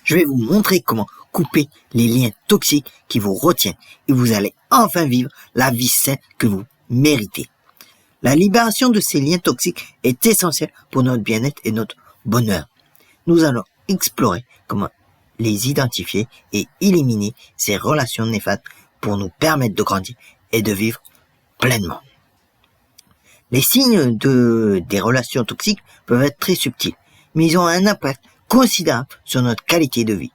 Je vais vous montrer comment couper les liens toxiques qui vous retiennent et vous allez enfin vivre la vie saine que vous méritez. La libération de ces liens toxiques est essentielle pour notre bien-être et notre bonheur. Nous allons explorer comment les identifier et éliminer ces relations néfastes pour nous permettre de grandir et de vivre pleinement. Les signes des relations toxiques peuvent être très subtils, mais ils ont un impact considérable sur notre qualité de vie.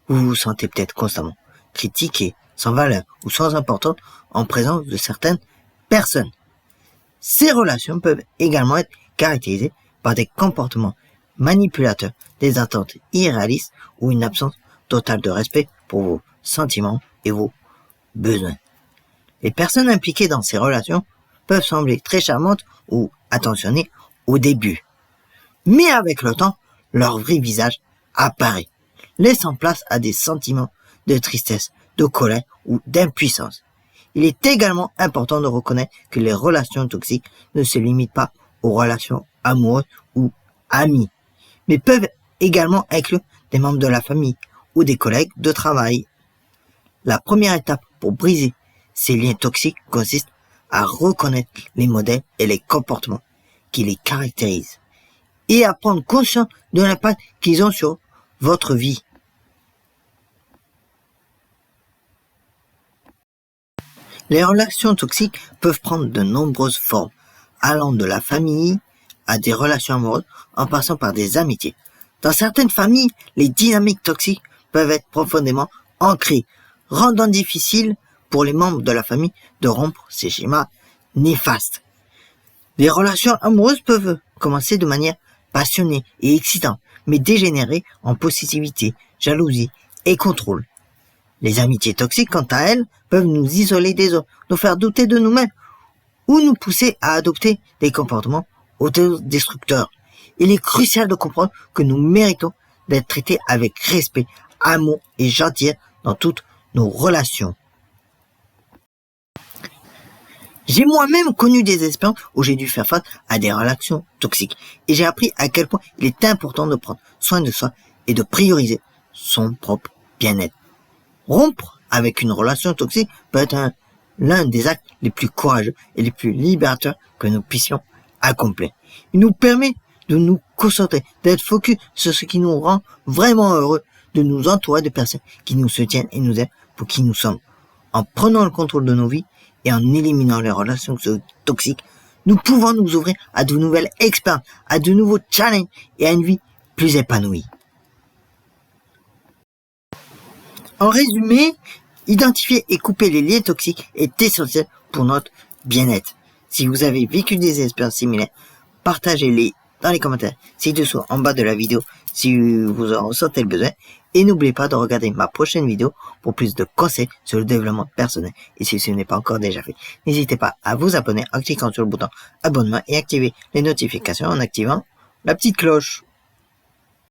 Vous vous sentez peut-être constamment critiqué, sans valeur ou sans importance en présence de certaines personnes. Ces relations peuvent également être caractérisées par des comportements manipulateurs, des attentes irréalistes ou une absence totale de respect pour vos sentiments et vos besoins. Les personnes impliquées dans ces relations peuvent sembler très charmantes ou attentionnées au début. Mais avec le temps, leur vrai visage apparaît, laissant place à des sentiments de tristesse, de colère ou d'impuissance. Il est également important de reconnaître que les relations toxiques ne se limitent pas aux relations amoureuses ou amies, mais peuvent également inclure des membres de la famille ou des collègues de travail. La première étape pour briser ces liens toxiques consiste à reconnaître les modèles et les comportements qui les caractérisent et à prendre conscience de l'impact qu'ils ont sur votre vie. Les relations toxiques peuvent prendre de nombreuses formes, allant de la famille à des relations amoureuses en passant par des amitiés. Dans certaines familles, les dynamiques toxiques peuvent être profondément ancrées, rendant difficile pour les membres de la famille de rompre ces schémas néfastes. Les relations amoureuses peuvent commencer de manière passionnée et excitante, mais dégénérer en possessivité, jalousie et contrôle. Les amitiés toxiques, quant à elles, peuvent nous isoler des autres, nous faire douter de nous-mêmes ou nous pousser à adopter des comportements autodestructeurs. Il est crucial de comprendre que nous méritons d'être traités avec respect, amour et gentillesse dans toutes nos relations. J'ai moi-même connu des expériences où j'ai dû faire face à des relations toxiques et j'ai appris à quel point il est important de prendre soin de soi et de prioriser son propre bien-être. Rompre avec une relation toxique peut être l'un des actes les plus courageux et les plus libérateurs que nous puissions accomplir. Il nous permet de nous concentrer, d'être focus sur ce qui nous rend vraiment heureux, de nous entourer de personnes qui nous soutiennent et nous aiment pour qui nous sommes. En prenant le contrôle de nos vies et en éliminant les relations toxiques, nous pouvons nous ouvrir à de nouvelles expériences, à de nouveaux challenges et à une vie plus épanouie. En résumé, identifier et couper les liens toxiques est essentiel pour notre bien-être. Si vous avez vécu des expériences similaires, partagez-les dans les commentaires ci-dessous en bas de la vidéo si vous en ressentez le besoin. Et n'oubliez pas de regarder ma prochaine vidéo pour plus de conseils sur le développement personnel. Et si ce n'est pas encore déjà fait, n'hésitez pas à vous abonner en cliquant sur le bouton abonnement et activer les notifications en activant la petite cloche.